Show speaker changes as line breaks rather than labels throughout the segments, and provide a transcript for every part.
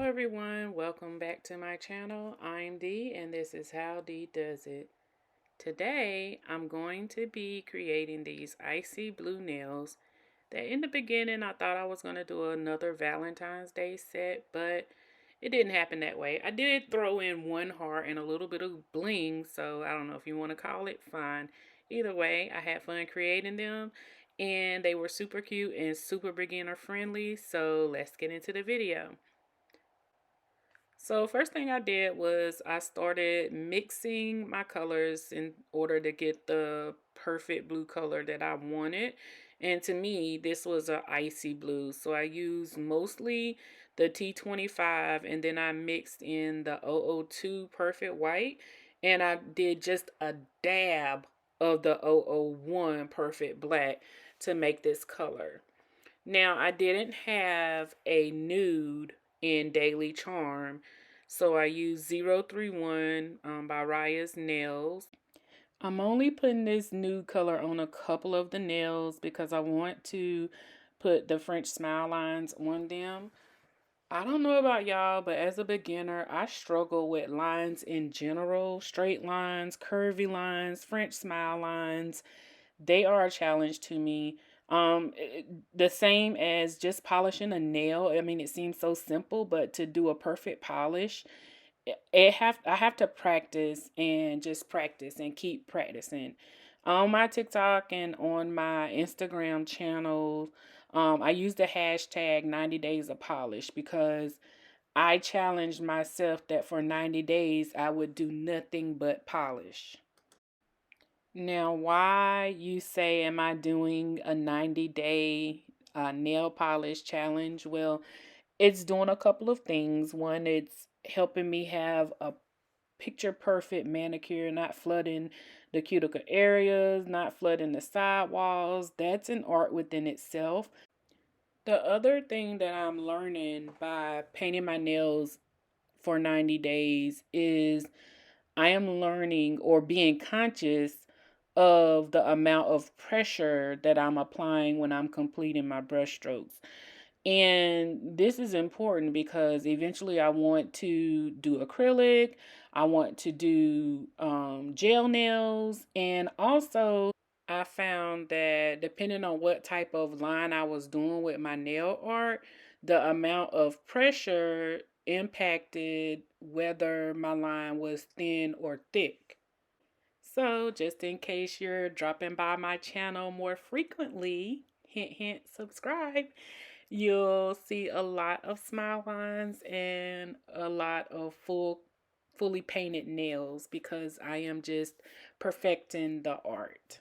everyone, welcome back to my channel. I'm Dee and this is How Dee Does It. Today I'm going to be creating these icy blue nails that in the beginning I thought I was going to do another Valentine's Day set, but it didn't happen that way. I did throw in one heart and a little bit of bling, so I don't know if you want to call it, fine. Either way, I had fun creating them and they were super cute and super beginner friendly, so let's get into the video. So first thing I did was I started mixing my colors in order to get the perfect blue color that I wanted. And to me, this was an icy blue. So I used mostly the T25 and then I mixed in the 002 Perfect White. And I did just a dab of the 001 Perfect Black to make this color. Now, I didn't have a nude in Daily Charm, so I used 031 by Riyas Nails. I'm only putting this nude color on a couple of the nails because I want to put the French smile lines on them. I don't know about y'all, but as a beginner, I struggle with lines in general. Straight lines, curvy lines, French smile lines. They are a challenge to me. The same as just polishing a nail. I mean, it seems so simple, but to do a perfect polish, I have to practice and just practice and keep practicing. On my TikTok and on my Instagram channel, I use the hashtag 90 days of polish because I challenged myself that for 90 days I would do nothing but polish. Now, why you say, am I doing a 90-day nail polish challenge? Well, it's doing a couple of things. One, it's helping me have a picture perfect manicure, not flooding the cuticle areas, not flooding the side walls. That's an art within itself. The other thing that I'm learning by painting my nails for 90 days is I am learning or being conscious of the amount of pressure that I'm applying when I'm completing my brush strokes. And this is important because eventually I want to do acrylic, I want to do gel nails, and also I found that depending on what type of line I was doing with my nail art, the amount of pressure impacted whether my line was thin or thick. So, just in case you're dropping by my channel more frequently, hint, hint, subscribe, you'll see a lot of smile lines and a lot of fully painted nails because I am just perfecting the art.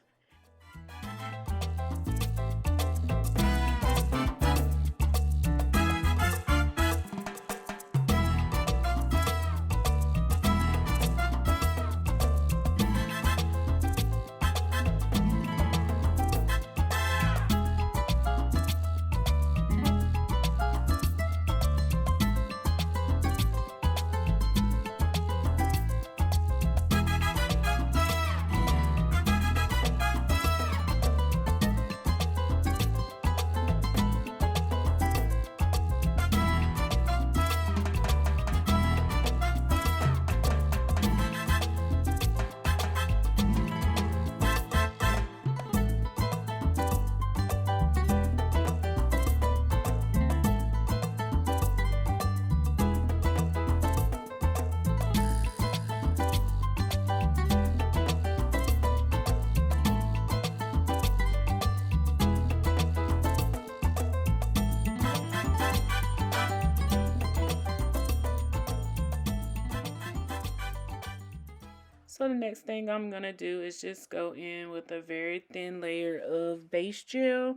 So the next thing I'm going to do is just go in with a very thin layer of base gel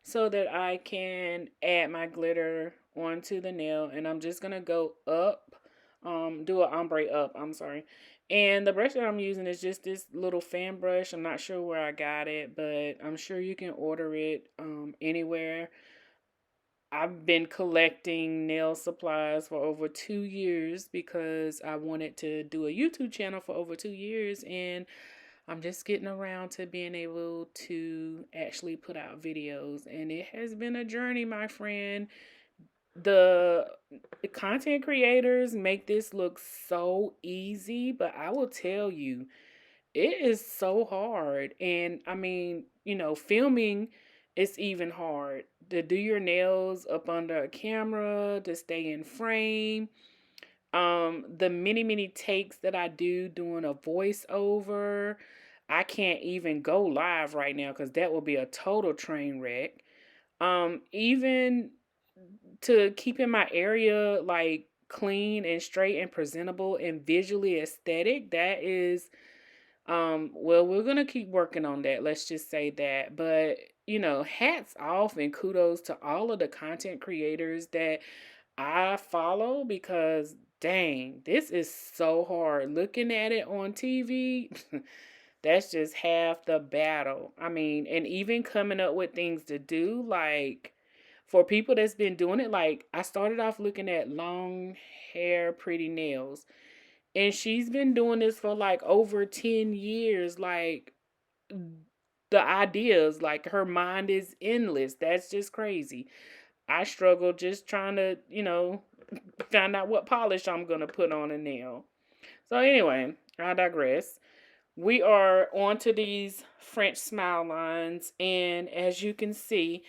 so that I can add my glitter onto the nail. And I'm just going to go up, do an ombre up, I'm sorry. And the brush that I'm using is just this little fan brush. I'm not sure where I got it, but I'm sure you can order it anywhere. I've been collecting nail supplies for over 2 years because I wanted to do a YouTube channel for over 2 years, and I'm just getting around to being able to actually put out videos. And it has been a journey, my friend, the content creators make this look so easy, but I will tell you, it is so hard. And I mean, filming is even hard. To do your nails up under a camera, to stay in frame. The many takes that I do doing a voiceover. I can't even go live right now because that will be a total train wreck. Even to keeping my area like clean and straight and presentable and visually aesthetic, that is well, we're gonna keep working on that. Let's just say that. But hats off and kudos to all of the content creators that I follow, because dang, this is so hard. Looking at it on TV, that's just half the battle. I mean, and even coming up with things to do, like for people that's been doing it, like I started off looking at long hair, pretty nails, and she's been doing this for like over 10 years. Like the ideas, like her mind is endless. That's just crazy. I struggle just trying to, find out what polish I'm going to put on a nail. So, anyway, I digress. We are on to these French smile lines, and as you can see,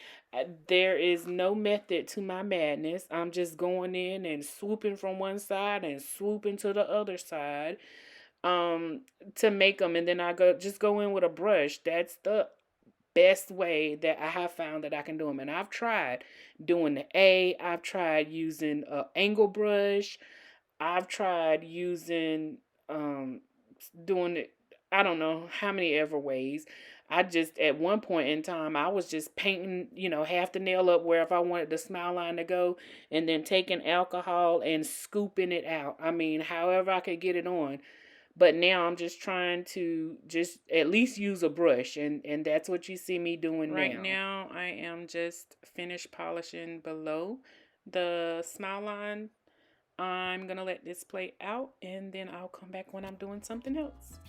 there is no method to my madness. I'm just going in and swooping from one side and swooping to the other side um to make them, and then I go in with a brush. That's the best way that I have found that I can do them. And I've tried doing the I've tried using a angle brush. I've tried using doing it, I don't know how many ever ways. I just, at one point in time, I was just painting, half the nail up where if I wanted the smile line to go, and then taking alcohol and scooping it out. I mean, however I could get it on. But now I'm just trying to just at least use a brush, and that's what you see me doing right now. I am just finished polishing below the smile line. I'm going to let this play out, and then I'll come back when I'm doing something else.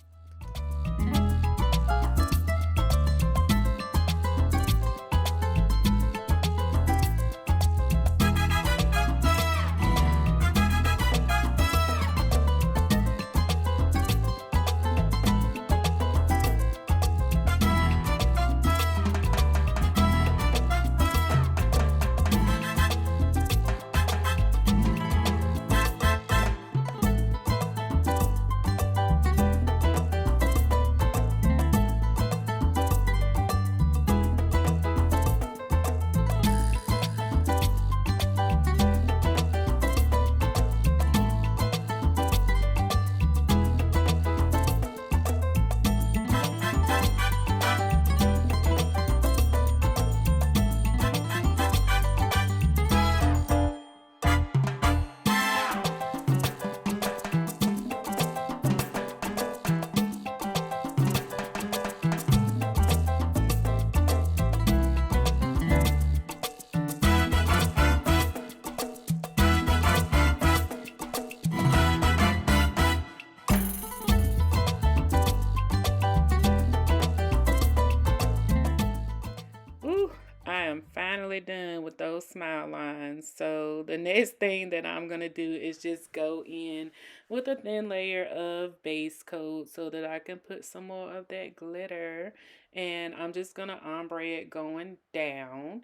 I am finally done with those smile lines. So the next thing that I'm going to do is just go in with a thin layer of base coat so that I can put some more of that glitter. And I'm just going to ombre it going down.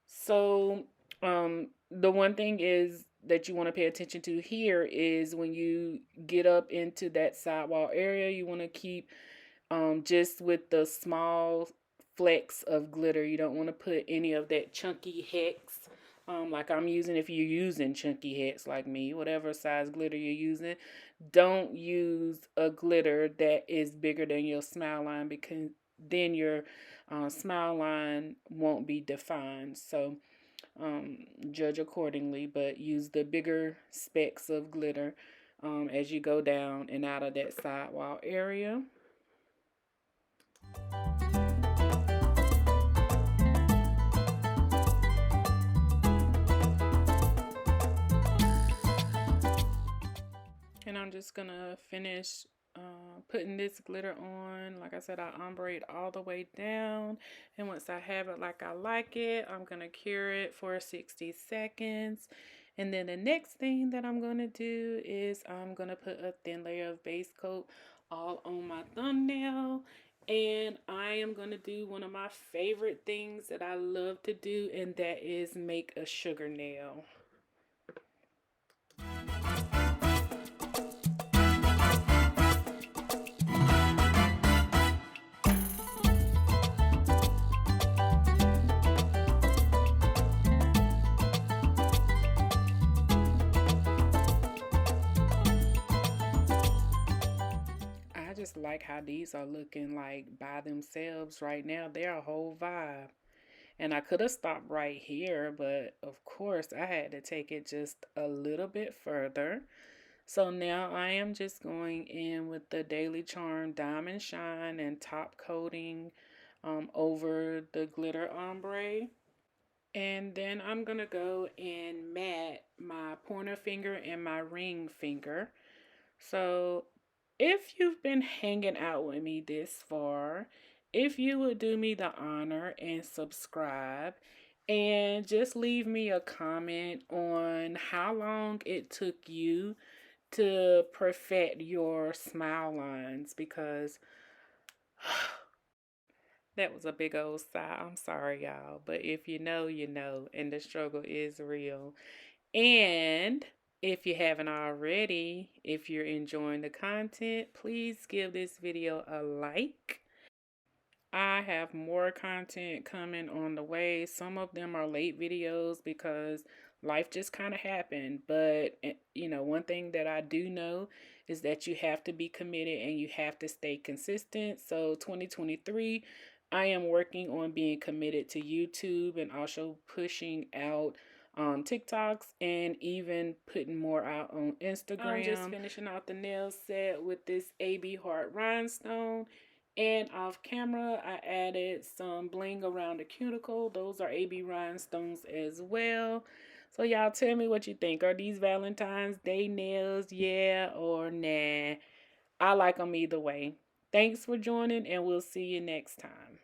So the one thing is that you want to pay attention to here is when you get up into that sidewall area, you want to keep just with the small flecks of glitter. You don't want to put any of that chunky hex like I'm using. If you're using chunky hex like me, whatever size glitter you're using, don't use a glitter that is bigger than your smile line, because then your smile line won't be defined. So judge accordingly, but use the bigger specks of glitter as you go down and out of that sidewall area. And I'm just gonna finish putting this glitter on. Like I said, I ombre it all the way down, and once I have it like I like it, I'm gonna cure it for 60 seconds. And then the next thing that I'm gonna do is I'm gonna put a thin layer of base coat all on my thumbnail. And I am gonna do one of my favorite things that I love to do, and that is make a sugar nail. I just like how these are looking like by themselves right now. They're a whole vibe. And I could have stopped right here, but of course I had to take it just a little bit further. So now I am just going in with the Daily Charm Diamond Shine and top coating over the glitter ombre. And then I'm going to go and matte my pointer finger and my ring finger. So if you've been hanging out with me this far, if you would do me the honor and subscribe and just leave me a comment on how long it took you to perfect your smile lines, because that was a big old sigh. I'm sorry, y'all. But if you know, you know, and the struggle is real. And if you haven't already, if you're enjoying the content, please give this video a like. I have more content coming on the way. Some of them are late videos because life just kind of happened. But, you know, one thing that I do know is that you have to be committed and you have to stay consistent. So 2023, I am working on being committed to YouTube and also pushing out TikToks and even putting more out on Instagram. I'm just finishing out the nail set with this AB Heart rhinestone. And off camera, I added some bling around the cuticle. Those are AB rhinestones as well. So y'all tell me what you think. Are these Valentine's Day nails? Yeah or nah? I like them either way. Thanks for joining, and we'll see you next time.